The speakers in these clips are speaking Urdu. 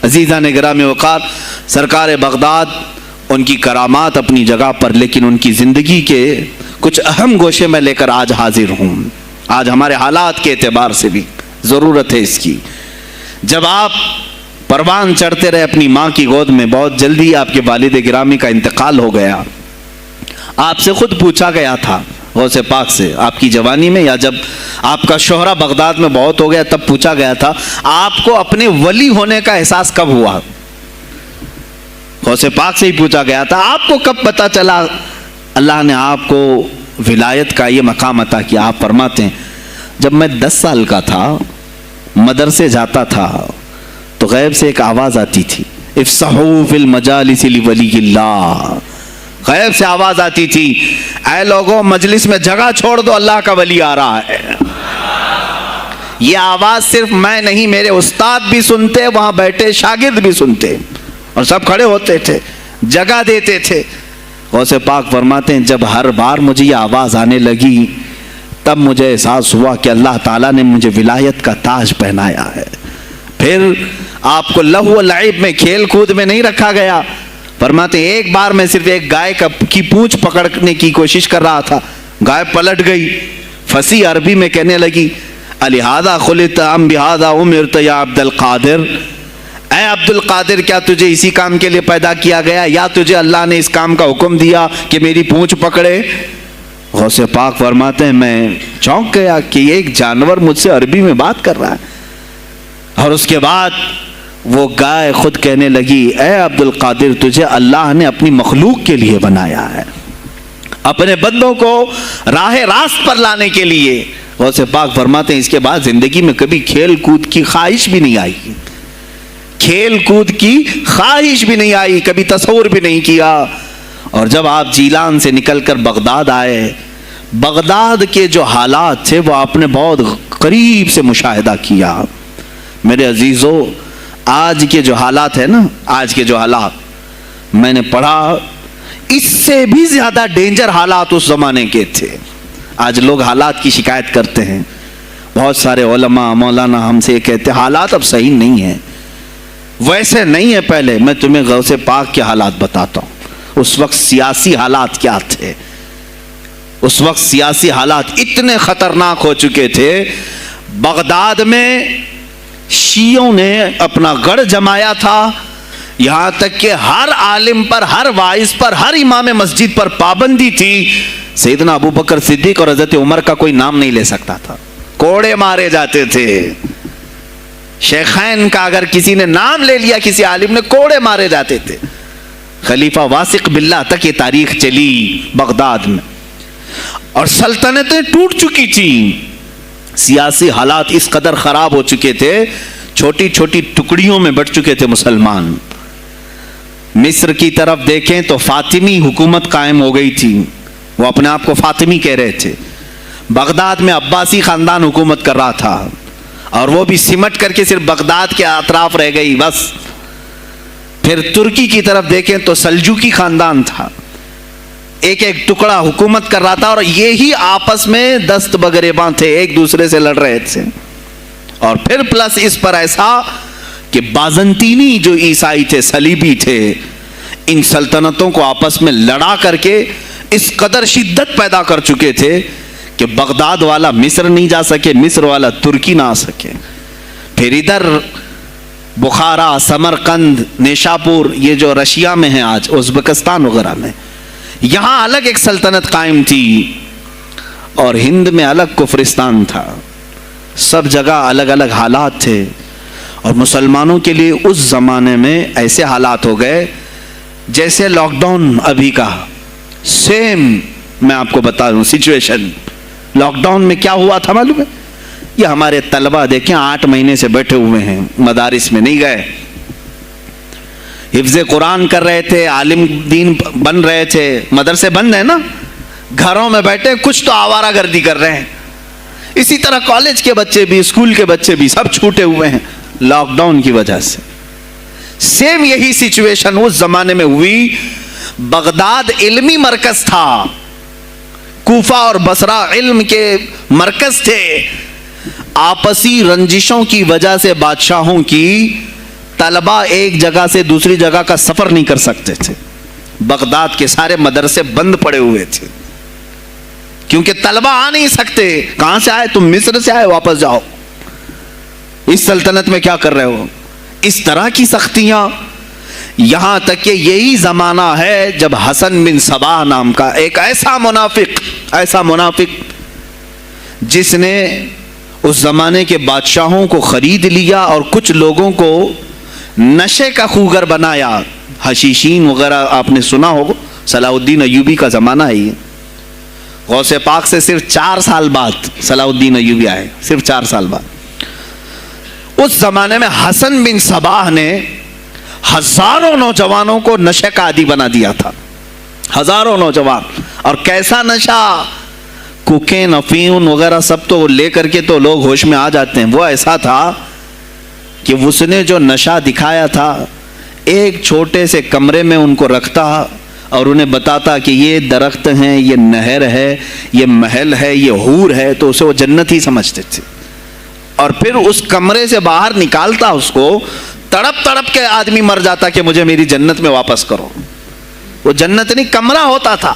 عزیزان گرامی وقار، سرکار بغداد ان کی کرامات اپنی جگہ پر، لیکن ان کی زندگی کے کچھ اہم گوشے میں لے کر آج حاضر ہوں. آج ہمارے حالات کے اعتبار سے بھی ضرورت ہے اس کی. جب آپ پروان چڑھتے رہے اپنی ماں کی گود میں، بہت جلدی آپ کے والد گرامی کا انتقال ہو گیا. آپ سے خود پوچھا گیا تھا غوث پاک سے، آپ کی جوانی میں یا جب آپ کا شہرہ بغداد میں بہت ہو گیا تب پوچھا گیا تھا آپ کو اپنے ولی ہونے کا احساس کب ہوا؟ غوث پاک سے ہی پوچھا گیا تھا آپ کو کب پتہ چلا اللہ نے آپ کو ولایت کا یہ مقام عطا کیا؟ آپ فرماتے ہیں جب میں 10 سال کا تھا، مدرسے جاتا تھا تو غیب سے ایک آواز آتی تھی، افصحوا فی المجالس لولی اللہ. غیب سے آواز آتی تھی، اے لوگوں مجلس میں جگہ چھوڑ دو، اللہ کا ولی آ رہا ہے. یہ آواز صرف میں نہیں، میرے استاد بھی سنتے، وہاں بیٹھے شاگرد بھی سنتے، اور سب کھڑے ہوتے تھے، جگہ دیتے تھے. غوث پاک فرماتے ہیں جب ہر بار مجھے یہ آواز آنے لگی تب مجھے احساس ہوا کہ اللہ تعالیٰ نے مجھے ولایت کا تاج پہنایا ہے. پھر آپ کو لہو و لعب میں، کھیل کود میں نہیں رکھا گیا. فرماتے ہیں ایک بار میں صرف ایک گائے کی پونچھ پکڑنے کی کوشش کر رہا تھا، گائے پلٹ گئی، فصیح عربی میں کہنے لگی الہذا خلقت ام بہذا امرت یا عبد القادر، اے عبد القادر کیا تجھے اسی کام کے لیے پیدا کیا گیا یا تجھے اللہ نے اس کام کا حکم دیا کہ میری پونچھ پکڑے؟ غوث پاک فرماتے ہیں میں چونک گیا کہ ایک جانور مجھ سے عربی میں بات کر رہا ہے. اور اس کے بعد وہ گائے خود کہنے لگی اے عبد القادر تجھے اللہ نے اپنی مخلوق کے لیے بنایا ہے، اپنے بندوں کو راہ راست پر لانے کے لیے. غوث پاک فرماتے ہیں اس کے بعد زندگی میں کبھی کھیل کود کی خواہش بھی نہیں آئی، کھیل کود کی خواہش بھی نہیں آئی، کبھی تصور بھی نہیں کیا. اور جب آپ جیلان سے نکل کر بغداد آئے، بغداد کے جو حالات تھے وہ آپ نے بہت قریب سے مشاہدہ کیا. میرے عزیزو آج کے جو حالات ہیں نا، آج کے جو حالات میں نے پڑھا اس سے بھی زیادہ ڈینجر حالات اس زمانے کے تھے. آج لوگ حالات کی شکایت کرتے ہیں، بہت سارے علماء مولانا ہم سے یہ کہتے ہیں حالات اب صحیح نہیں ہیں، ویسے نہیں ہے پہلے. میں تمہیں غوث پاک کے حالات بتاتا ہوں. اس وقت سیاسی حالات کیا تھے، اس وقت سیاسی حالات اتنے خطرناک ہو چکے تھے. بغداد میں شیعوں نے اپنا گڑھ جمایا تھا، یہاں تک کہ ہر عالم پر، ہر واعظ پر، ہر امام مسجد پر پابندی تھی. سیدنا ابو بکر صدیق اور حضرت عمر کا کوئی نام نہیں لے سکتا تھا، کوڑے مارے جاتے تھے. شیخین کا اگر کسی نے نام لے لیا کسی عالم نے، کوڑے مارے جاتے تھے. خلیفہ واثق باللہ تک یہ تاریخ چلی بغداد میں، اور سلطنتیں ٹوٹ چکی تھیں. سیاسی حالات اس قدر خراب ہو چکے تھے، چھوٹی چھوٹی ٹکڑیوں میں بٹ چکے تھے مسلمان. مصر کی طرف دیکھیں تو فاطمی حکومت قائم ہو گئی تھی، وہ اپنے آپ کو فاطمی کہہ رہے تھے. بغداد میں عباسی خاندان حکومت کر رہا تھا، اور وہ بھی سمٹ کر کے صرف بغداد کے اطراف رہ گئی بس. پھر ترکی کی طرف دیکھیں تو سلجوکی خاندان تھا، ایک ایک ٹکڑا حکومت کر رہا تھا، اور یہی آپس میں دست بگریباں تھے، ایک دوسرے سے لڑ رہے تھے. اور پھر پلس اس پر ایسا کہ بازنطینی جو عیسائی تھے، صلیبی تھے، ان سلطنتوں کو آپس میں لڑا کر کے اس قدر شدت پیدا کر چکے تھے کہ بغداد والا مصر نہیں جا سکے، مصر والا ترکی نہ آ سکے. پھر ادھر بخارا، سمرقند، نیشاپور، یہ جو رشیا میں ہیں آج، ازبکستان وغیرہ میں، یہاں الگ ایک سلطنت قائم تھی، اور ہند میں الگ کفرستان تھا. سب جگہ الگ الگ حالات تھے. اور مسلمانوں کے لیے اس زمانے میں ایسے حالات ہو گئے جیسے لاک ڈاؤن ابھی کا سیم. میں آپ کو بتا دوں سچویشن لاک ڈاؤن میں کیا ہوا تھا معلوم ہے؟ یہ ہمارے طلبہ دیکھیں 8 مہینے سے بیٹھے ہوئے ہیں، مدارس میں نہیں گئے، حفظ قرآن کر رہے تھے، عالم دین بن رہے تھے. مدرسے بند ہیں نا، گھروں میں بیٹھے کچھ تو آوارہ گردی کر رہے ہیں. اسی طرح کالج کے بچے بھی، اسکول کے بچے بھی سب چھوٹے ہوئے ہیں لاک ڈاؤن کی وجہ سے. سیم یہی سچویشن اس زمانے میں ہوئی. بغداد علمی مرکز تھا، کوفہ اور بصرہ علم کے مرکز تھے. آپسی رنجشوں کی وجہ سے بادشاہوں کی طلبا ایک جگہ سے دوسری جگہ کا سفر نہیں کر سکتے تھے. بغداد کے سارے مدرسے بند پڑے ہوئے تھے کیونکہ طلبا آ نہیں سکتے. کہاں سے آئے تم؟ مصر سے آئے, واپس جاؤ. اس سلطنت میں کیا کر رہے ہو؟ اس طرح کی سختیاں. یہاں تک کہ یہی زمانہ ہے جب حسن بن صباح نام کا ایک ایسا منافق جس نے اس زمانے کے بادشاہوں کو خرید لیا اور کچھ لوگوں کو نشے کا خوگر بنایا. حشیشین وغیرہ آپ نے سنا ہو, صلاح الدین ایوبی کا زمانہ ہے یہ. غوث پاک سے صرف 4 سال بعد صلاح الدین ایوبی آئے, صرف 4 سال بعد. اس زمانے میں حسن بن صباح نے ہزاروں نوجوانوں کو نشے کا عادی بنا دیا تھا. ہزاروں نوجوان. اور کیسا نشہ, کوکین, افیون وغیرہ سب تو لے کر کے تو لوگ ہوش میں آ جاتے ہیں. وہ ایسا تھا کہ اس نے جو نشہ دکھایا تھا, ایک چھوٹے سے کمرے میں ان کو رکھتا اور انہیں بتاتا کہ یہ درخت ہیں, یہ نہر ہے, یہ محل ہے, یہ حور ہے, تو اسے وہ جنت ہی سمجھتے تھے. اور پھر اس کمرے سے باہر نکالتا اس کو, تڑپ تڑپ کے آدمی مر جاتا کہ مجھے میری جنت میں واپس کرو. وہ جنت نہیں, کمرہ ہوتا تھا,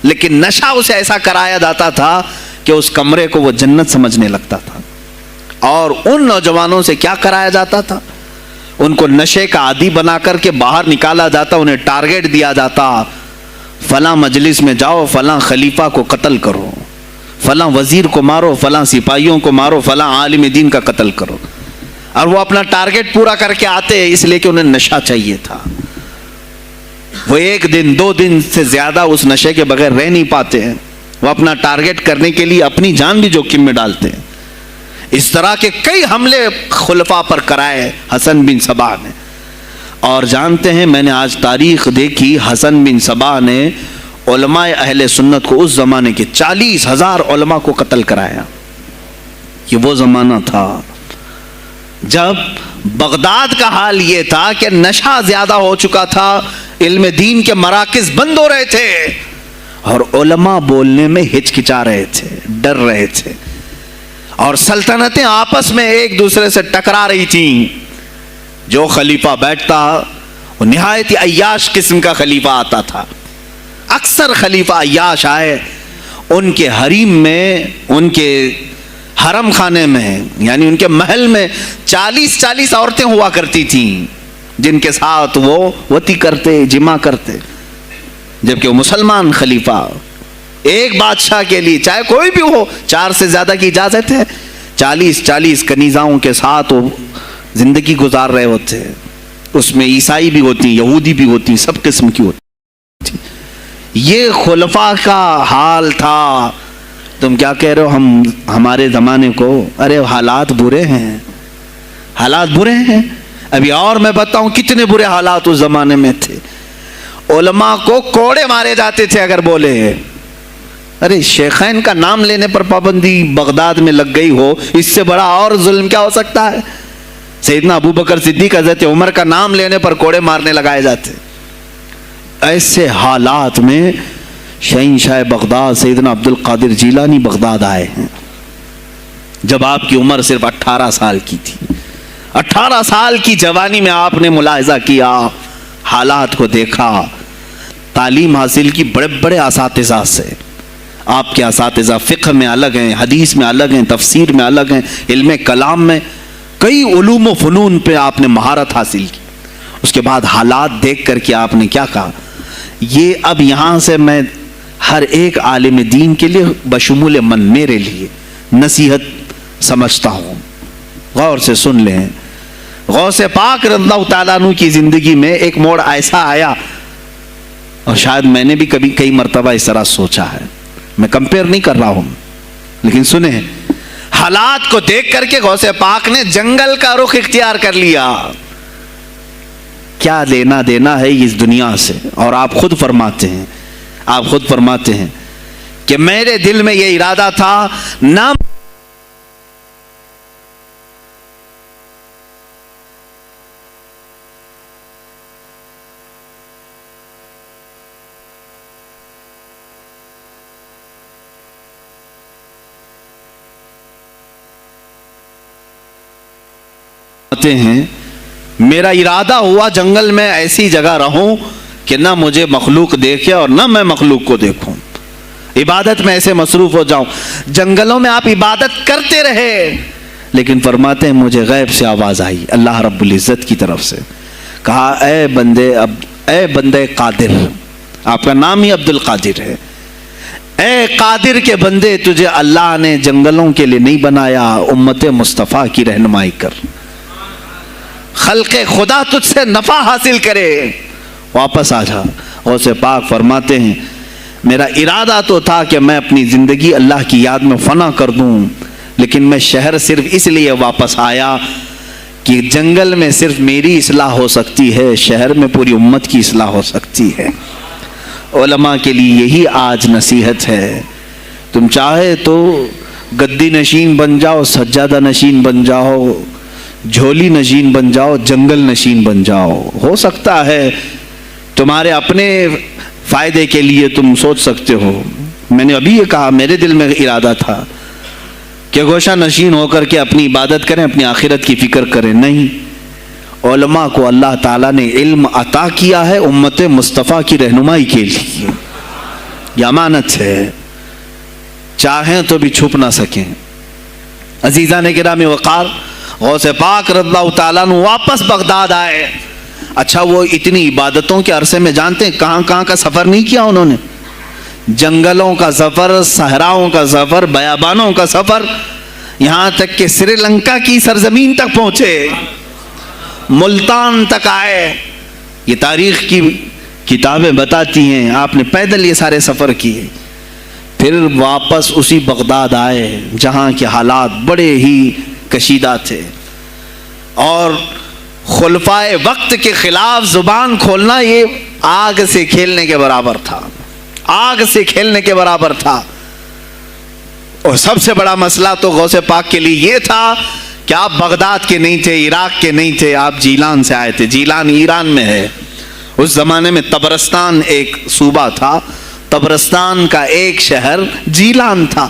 لیکن نشہ اسے ایسا کرایا جاتا تھا کہ اس کمرے کو وہ جنت سمجھنے لگتا تھا. اور ان نوجوانوں سے کیا کرایا جاتا تھا؟ ان کو نشے کا عادی بنا کر کے باہر نکالا جاتا, انہیں ٹارگیٹ دیا جاتا, فلاں مجلس میں جاؤ, فلاں خلیفہ کو قتل کرو, فلاں وزیر کو مارو, فلاں سپاہیوں کو مارو, فلاں عالم دین کا قتل کرو. اور وہ اپنا ٹارگیٹ پورا کر کے آتے اس لیے کہ انہیں نشہ چاہیے تھا. وہ 1 دن 2 دن سے زیادہ اس نشے کے بغیر رہ نہیں پاتے ہیں. وہ اپنا ٹارگیٹ کرنے کے لیے اپنی جان بھی جوخم میں ڈالتے ہیں. اس طرح کے کئی حملے خلفاء پر کرائے حسن بن صباح نے. اور جانتے ہیں, میں نے آج تاریخ دیکھی, حسن بن صباح نے علماء اہل سنت کو اس زمانے کے 40,000 علماء کو قتل کرایا. یہ وہ زمانہ تھا جب بغداد کا حال یہ تھا کہ نشہ زیادہ ہو چکا تھا, علم دین کے مراکز بند ہو رہے تھے, اور علماء بولنے میں ہچکچا رہے تھے, ڈر رہے تھے, اور سلطنتیں آپس میں ایک دوسرے سے ٹکرا رہی تھیں. جو خلیفہ بیٹھتا وہ نہایت عیاش قسم کا خلیفہ آتا تھا. اکثر خلیفہ عیاش آئے, ان کے حریم میں, ان کے حرم خانے میں, یعنی ان کے محل میں 40 عورتیں ہوا کرتی تھیں جن کے ساتھ وہ وطی کرتے, جمع کرتے. جبکہ وہ مسلمان خلیفہ ایک بادشاہ کے لیے, چاہے کوئی بھی ہو, 4 سے زیادہ کی اجازت ہے, 40 کنیزاؤں کے ساتھ وہ زندگی گزار رہے ہوتے. اس میں عیسائی بھی ہوتی, یہودی بھی ہوتی, سب قسم کی ہوتی. یہ خلفاء کا حال تھا. تم کیا کہہ رہے ہو ہمارے زمانے کو؟ ارے حالات برے ہیں, حالات برے ہیں. ابھی اور میں بتاؤں کتنے برے حالات اس زمانے میں تھے. علماء کو کوڑے مارے جاتے تھے اگر بولے. ارے شیخین کا نام لینے پر پابندی بغداد میں لگ گئی ہو, اس سے بڑا اور ظلم کیا ہو سکتا ہے؟ سیدنا ابو بکر صدیق, حضرت عمر کا نام لینے پر کوڑے مارنے لگائے جاتے. ایسے حالات میں شہنشاہ بغداد سیدنا عبد القادر جیلانی بغداد آئے ہیں جب آپ کی عمر صرف 18 سال کی تھی. 18 سال کی جوانی میں آپ نے ملاحظہ کیا, حالات کو دیکھا, تعلیم حاصل کی بڑے بڑے اساتذہ سے. آپ کے اساتذہ فقہ میں الگ ہیں, حدیث میں الگ ہیں, تفسیر میں الگ ہیں, علم کلام میں, کئی علوم و فنون پہ آپ نے مہارت حاصل کی. اس کے بعد حالات دیکھ کر کے آپ نے کیا کہا, یہ اب یہاں سے میں ہر ایک عالم دین کے لیے بشمول من میرے لیے نصیحت سمجھتا ہوں, غور سے سن لیں. غوث پاک رضی اللہ تعالیٰ عنہ کی زندگی میں ایک موڑ ایسا آیا, اور شاید میں نے بھی کبھی کئی مرتبہ اس طرح سوچا ہے, میں کمپیئر نہیں کر رہا ہوں, لیکن سنیں, حالات کو دیکھ کر کے غوث پاک نے جنگل کا رخ اختیار کر لیا. کیا لینا دینا ہے اس دنیا سے؟ اور آپ خود فرماتے ہیں کہ میرے دل میں یہ ارادہ تھا, نہ ہیں میرا ارادہ ہوا جنگل میں ایسی جگہ رہوں کہ نہ مجھے مخلوق دیکھے اور نہ میں مخلوق کو دیکھوں، عبادت میں ایسے مصروف ہو جاؤں۔ جنگلوں میں آپ عبادت کرتے رہے، لیکن فرماتے ہیں مجھے غیب سے آواز آئی اللہ رب العزت کی طرف سے، کہا اے بندے قادر، آپ کا نام ہی عبد القادر ہے، اے قادر کے بندے، تجھے اللہ نے جنگلوں کے لیے نہیں بنایا، امت مصطفیٰ کی رہنمائی کر، خلق خدا تجھ سے نفع حاصل کرے، واپس آ جا۔ غوث پاک فرماتے ہیں میرا ارادہ تو تھا کہ میں اپنی زندگی اللہ کی یاد میں فنا کر دوں، لیکن میں شہر صرف اس لیے واپس آیا کہ جنگل میں صرف میری اصلاح ہو سکتی ہے، شہر میں پوری امت کی اصلاح ہو سکتی ہے۔ علماء کے لیے یہی آج نصیحت ہے، تم چاہے تو گدی نشین بن جاؤ، سجادہ نشین بن جاؤ، جھولی نشین بن جاؤ، جنگل نشین بن جاؤ، ہو سکتا ہے تمہارے اپنے فائدے کے لیے تم سوچ سکتے ہو۔ میں نے ابھی یہ کہا، میرے دل میں ارادہ تھا کہ گوشہ نشین ہو کر کے اپنی عبادت کریں، اپنی آخرت کی فکر کریں، نہیں، علماء کو اللہ تعالیٰ نے علم عطا کیا ہے امت مصطفیٰ کی رہنمائی کے لیے، یہ امانت ہے، چاہیں تو بھی چھپ نہ سکیں۔ عزیزان گرامی وقار، غوث پاک رضی اللہ تعالیٰ عنہ واپس بغداد آئے۔ اچھا وہ اتنی عبادتوں کے عرصے میں جانتے ہیں کہاں کہاں کا سفر نہیں کیا انہوں نے؟ جنگلوں کا سفر، صحراؤں کا سفر، بیابانوں کا سفر، یہاں تک کہ سری لنکا کی سرزمین تک پہنچے، ملتان تک آئے۔ یہ تاریخ کی کتابیں بتاتی ہیں آپ نے پیدل یہ سارے سفر کیے، پھر واپس اسی بغداد آئے جہاں کے حالات بڑے ہی کشیدہ تھے، اور خلفائے وقت کے خلاف زبان کھولنا یہ آگ سے کھیلنے کے برابر تھا، آگ سے کھیلنے کے برابر تھا۔ اور سب سے بڑا مسئلہ تو غوث پاک کے لیے یہ تھا کہ آپ بغداد کے نہیں تھے، عراق کے نہیں تھے، آپ جیلان سے آئے تھے۔ جیلان ایران میں ہے، اس زمانے میں طبرستان ایک صوبہ تھا، طبرستان کا ایک شہر جیلان تھا،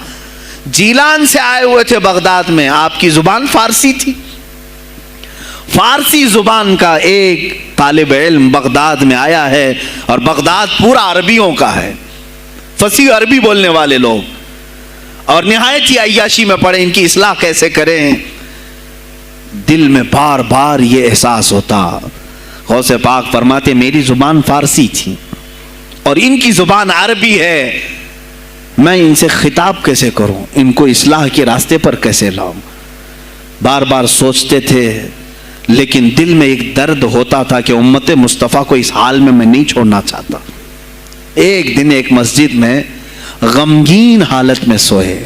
جیلان سے آئے ہوئے تھے بغداد میں۔ آپ کی زبان فارسی تھی، فارسی زبان کا ایک طالب علم بغداد میں آیا ہے، اور بغداد پورا عربیوں کا ہے، فصیح عربی بولنے والے لوگ، اور نہایت ہی عیاشی میں پڑے، ان کی اصلاح کیسے کریں؟ دل میں بار بار یہ احساس ہوتا۔ غوث پاک فرماتے میری زبان فارسی تھی اور ان کی زبان عربی ہے، میں ان سے خطاب کیسے کروں، ان کو اصلاح کے راستے پر کیسے لاؤں؟ بار بار سوچتے تھے، لیکن دل میں ایک درد ہوتا تھا کہ امت مصطفیٰ کو اس حال میں نہیں چھوڑنا چاہتا۔ ایک دن ایک مسجد میں غمگین حالت میں سوئے،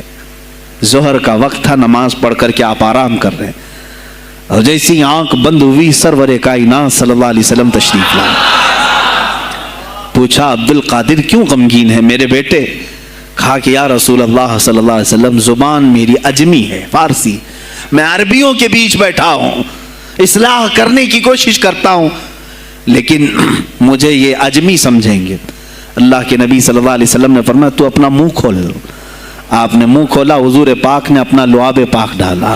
ظہر کا وقت تھا، نماز پڑھ کر کے آپ آرام کر رہے ہیں، اور جیسی آنکھ بند ہوئی سرور کائنات صلی اللہ علیہ وسلم تشریف لائے۔ پوچھا عبد القادر کیوں غمگین ہے میرے بیٹے؟ کہا کہ یا رسول اللہ صلی اللہ علیہ وسلم زبان میری عجمی ہے، فارسی، میں عربیوں کے بیچ بیٹھا ہوں، اصلاح کرنے کی کوشش کرتا ہوں، لیکن مجھے یہ عجمی سمجھیں گے۔ اللہ کے نبی صلی اللہ علیہ وسلم نے فرمایا تو اپنا منہ کھول۔ آپ نے منہ کھولا، حضور پاک نے اپنا لعاب پاک ڈالا،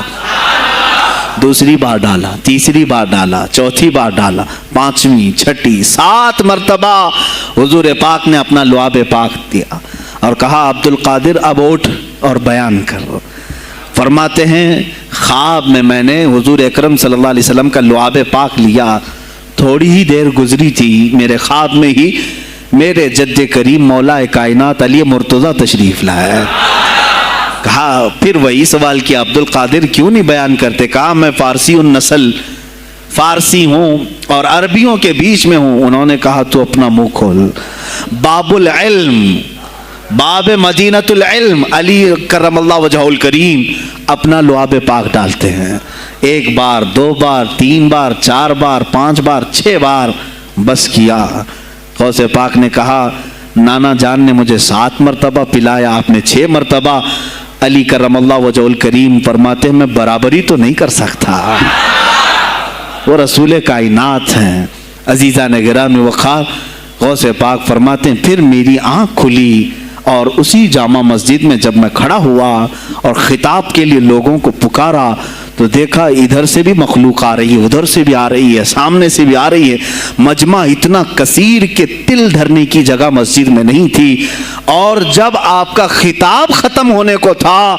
دوسری بار ڈالا، تیسری بار ڈالا، چوتھی بار ڈالا، پانچویں، چھٹی، 7 مرتبہ حضور پاک نے اپنا لعاب پاک دیا اور کہا عبد القادر اب اٹھ اور بیان کرو۔ فرماتے ہیں خواب میں نے حضور اکرم صلی اللہ علیہ وسلم کا لعاب پاک لیا، تھوڑی ہی دیر گزری تھی، میرے خواب میں ہی میرے جد کریم مولا کائنات علی مرتضیٰ تشریف لائے۔ کہا پھر وہی سوال کیا عبد القادر کیوں نہیں بیان کرتے؟ کہا میں فارسی النسل، فارسی ہوں اور عربیوں کے بیچ میں ہوں۔ انہوں نے کہا تو اپنا منہ کھول۔ باب العلم، باب مدینۃ العلم، علی کرم اللہ وجہہ الکریم اپنا لعاب پاک ڈالتے ہیں، 1 بار، 2 بار، 3 بار، 4 بار، 5 بار، 6 بار، بس کیا۔ غوث پاک نے کہا نانا جان نے مجھے 7 مرتبہ پلایا، آپ نے 6 مرتبہ۔ علی کرم اللہ وجہ الکریم فرماتے ہیں میں برابری تو نہیں کر سکتا، وہ رسول کائنات ہیں۔ عزیزان گرامی وقار، غوث پاک فرماتے ہیں پھر میری آنکھ کھلی، اور اسی جامع مسجد میں جب میں کھڑا ہوا اور خطاب کے لیے لوگوں کو پکارا تو دیکھا ادھر سے بھی مخلوق آ رہی ہے، ادھر سے بھی آ رہی ہے، سامنے سے بھی آ رہی ہے۔ مجمع اتنا کثیر کہ تل دھرنے کی جگہ مسجد میں نہیں تھی، اور جب آپ کا خطاب ختم ہونے کو تھا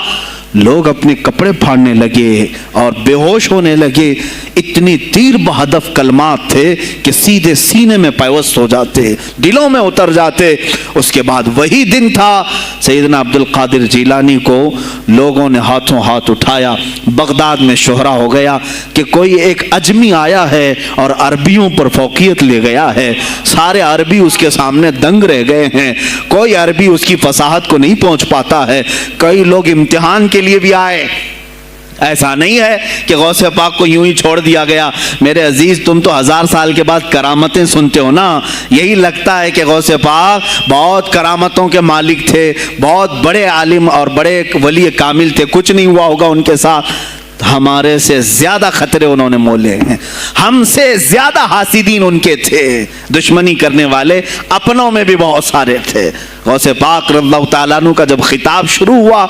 لوگ اپنے کپڑے پھاڑنے لگے اور بے ہوش ہونے لگے۔ اتنی تیر بہدف کلمات تھے کہ سیدھے سینے میں پیوست ہو جاتے، دلوں میں اتر جاتے۔ اس کے بعد وہی دن تھا سیدنا عبد القادر جیلانی کو لوگوں نے ہاتھوں ہاتھ اٹھایا۔ بغداد میں شہرہ ہو گیا کہ کوئی ایک اجمی آیا ہے اور عربیوں پر فوقیت لے گیا ہے، سارے عربی اس کے سامنے دنگ رہ گئے ہیں، کوئی عربی اس کی فصاحت کو نہیں پہنچ پاتا ہے۔ کئی لوگ امتحان کے لیے بھی آئے، ایسا نہیں ہے کہ غوث پاک کو یوں ہی چھوڑ دیا گیا۔ میرے عزیز، تم تو 1000 سال کے بعد کرامتیں سنتے ہو نا، یہی لگتا ہے کہ غوث پاک بہت کرامتوں کے مالک تھے، بہت بڑے عالم اور بڑے ولی کامل تھے، کچھ نہیں ہوا ہوگا ان کے ساتھ۔ ہمارے سے زیادہ خطرے انہوں نے مولے ہیں، ہم سے زیادہ حاسدین ان کے تھے، دشمنی کرنے والے اپنوں میں بھی بہت سارے تھے۔ غوث پاک رضی اللہ تعالیٰ عنہ کا جب خطاب شروع ہوا،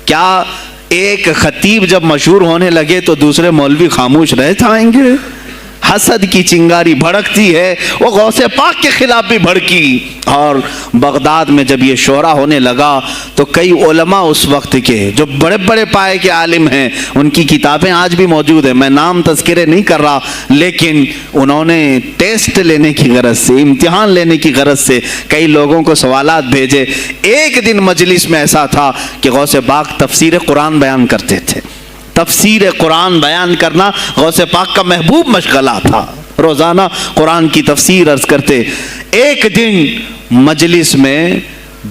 کیا ایک خطیب جب مشہور ہونے لگے تو دوسرے مولوی خاموش رہ جائیں گے؟ حسد کی چنگاری بھڑکتی ہے، وہ غوث پاک کے خلاف بھی بھڑکی۔ اور بغداد میں جب یہ شورا ہونے لگا تو کئی علماء اس وقت کے جو بڑے بڑے پائے کے عالم ہیں، ان کی کتابیں آج بھی موجود ہیں، میں نام تذکرے نہیں کر رہا، لیکن انہوں نے ٹیسٹ لینے کی غرض سے، امتحان لینے کی غرض سے کئی لوگوں کو سوالات بھیجے۔ ایک دن مجلس میں ایسا تھا کہ غوث پاک تفسیر قرآن بیان کرتے تھے۔ تفسیر قرآن بیان کرنا غوث پاک کا محبوب مشغلہ تھا، روزانہ قرآن کی تفسیر عرض کرتے۔ ایک دن مجلس میں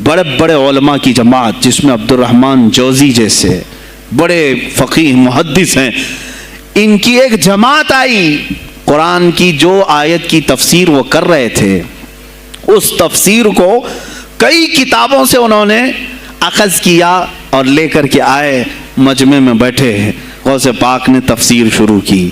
بڑے بڑے علماء کی جماعت، جس میں عبد الرحمن جوزی جیسے بڑے فقیہ محدث ہیں، ان کی ایک جماعت آئی۔ قرآن کی جو آیت کی تفسیر وہ کر رہے تھے، اس تفسیر کو کئی کتابوں سے انہوں نے اخذ کیا اور لے کر کے آئے، مجمع میں بیٹھے ہیں۔ غوث پاک نے تفسیر شروع کی۔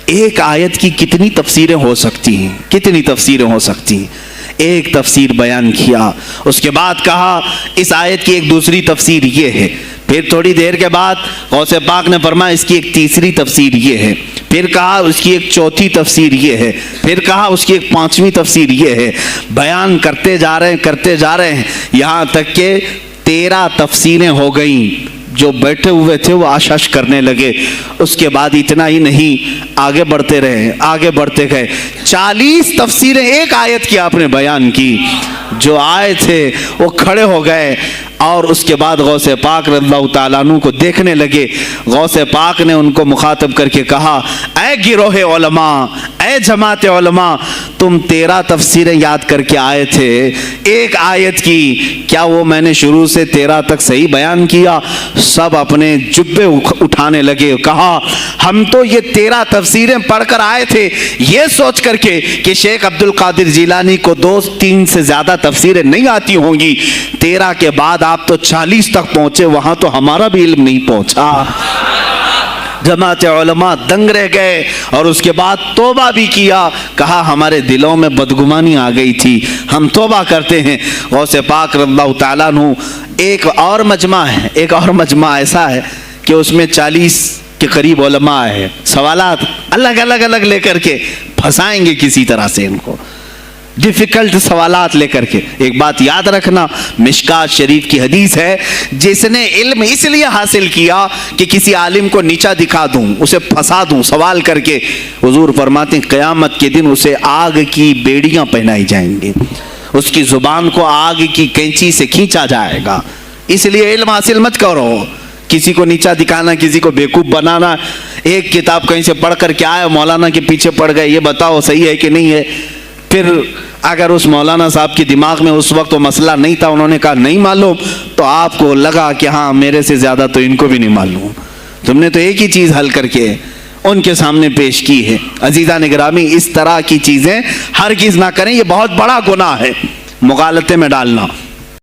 ایک آیت کی کتنی تفسیریں ہو سکتی ہیں، کتنی تفسیریں ہو سکتی ہیں؟ ایک تفسیر بیان کیا، اس کے بعد کہا اس آیت کی ایک دوسری تفسیر یہ ہے۔ پھر تھوڑی دیر کے بعد غوث پاک نے فرمایا اس کی ایک تیسری تفسیر یہ ہے۔ پھر کہا اس کی ایک چوتھی تفسیر یہ ہے۔ پھر کہا اس کی ایک پانچویں تفسیر یہ ہے۔ بیان کرتے جا رہے ہیں یہاں تک کہ 13 تفسیریں ہو گئیں۔ جو بیٹھے ہوئے تھے وہ آشش کرنے لگے۔ اس کے بعد اتنا ہی نہیں، آگے بڑھتے گئے 40 تفسیریں ایک آیت کی آپ نے بیان کی۔ جو آئے تھے وہ کھڑے ہو گئے اور اس کے بعد غوث پاک رضی اللہ تعالیٰ عنہ کو دیکھنے لگے۔ غوث پاک نے ان کو مخاطب کر کے کہا، اے گروہ علماء، اے جماعت علماء، تم 13 تفسیریں یاد کر کے آئے تھے ایک آیت کی، کیا وہ میں نے شروع سے 13 تک صحیح بیان کیا؟ سب اپنے جبے اٹھانے لگے، کہا ہم تو یہ 13 تفسیریں پڑھ کر آئے تھے یہ سوچ کر کے کہ شیخ عبد القادر جیلانی کو 2-3 سے زیادہ تفسیریں نہیں آتی ہوں گی، 13 کے بعد آپ تو 40 تک پہنچے، وہاں تو ہمارا بھی علم نہیں پہنچا۔ جماعت علماء دنگ رہ گئے اور اس کے بعد توبہ بھی کیا، کہا ہمارے دلوں میں بدگمانی آ گئی تھی، ہم توبہ کرتے ہیں۔ غوث پاک رضی اللہ تعالیٰ عنہ ایک اور مجمع ایسا ہے کہ اس میں 40 کے قریب علماء ہے، سوالات الگ لے کر کے پھنسائیں گے کسی طرح سے ان کو، ڈیفیکلٹ سوالات لے کر کے۔ ایک بات یاد رکھنا، مشکات شریف کی حدیث ہے، جس نے علم اس لیے حاصل کیا کہ کسی عالم کو نیچا دکھا دوں، اسے پھنسا دوں سوال کر کے، حضور فرماتے ہیں قیامت کے دن اسے آگ کی بیڑیاں پہنائی جائیں گی، اس کی زبان کو آگ کی کینچی سے کھینچا جائے گا۔ اس لیے علم حاصل مت کرو، کسی کو نیچا دکھانا، کسی کو بیوقوف بنانا۔ ایک کتاب کہیں سے پڑھ کر کے آئے، مولانا کے پیچھے پڑ گئے، یہ بتاؤ صحیح ہے کہ نہیں ہے؟ پھر اگر اس مولانا صاحب کے دماغ میں اس وقت وہ مسئلہ نہیں تھا، انہوں نے کہا نہیں معلوم، تو آپ کو لگا کہ ہاں میرے سے زیادہ تو ان کو بھی نہیں معلوم، تم نے تو ایک ہی چیز حل کر کے ان کے سامنے پیش کی ہے۔ عزیزان گرامی، اس طرح کی چیزیں ہرگز نہ کریں، یہ بہت بڑا گناہ ہے مغالطے میں ڈالنا۔